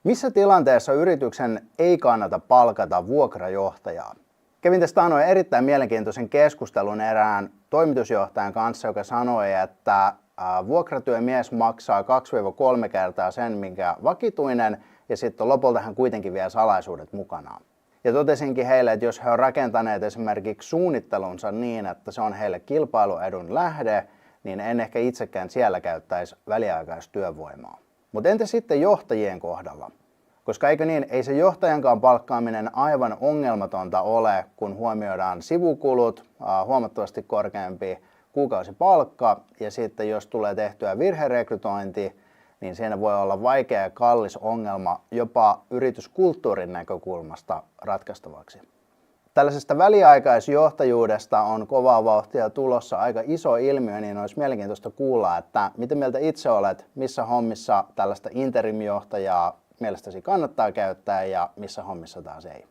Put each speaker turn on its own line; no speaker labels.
Missä tilanteessa yrityksen ei kannata palkata vuokrajohtajaa? Kävin tästä taannoin erittäin mielenkiintoisen keskustelun erään toimitusjohtajan kanssa, joka sanoi, että vuokratyömies maksaa 2-3 kertaa sen, minkä vakituinen, ja sitten lopulta hän kuitenkin vie salaisuudet mukanaan. Ja totesinkin heille, että jos he ovat rakentaneet esimerkiksi suunnittelunsa niin, että se on heille kilpailuedun lähde, niin en ehkä itsekään siellä käyttäisi väliaikaistyövoimaa. Mutta entä sitten johtajien kohdalla? Koska eikö niin, ei se johtajankaan palkkaaminen aivan ongelmatonta ole, kun huomioidaan sivukulut, huomattavasti korkeampi kuukausipalkka ja sitten jos tulee tehtyä virherekrytointi, niin siinä voi olla vaikea ja kallis ongelma jopa yrityskulttuurin näkökulmasta ratkaistavaksi. Tällaisesta väliaikaisjohtajuudesta on kovaa vauhtia tulossa aika iso ilmiö, niin olisi mielenkiintoista kuulla, että miten mieltä itse olet, missä hommissa tällaista interimjohtajaa mielestäsi kannattaa käyttää ja missä hommissa taas ei.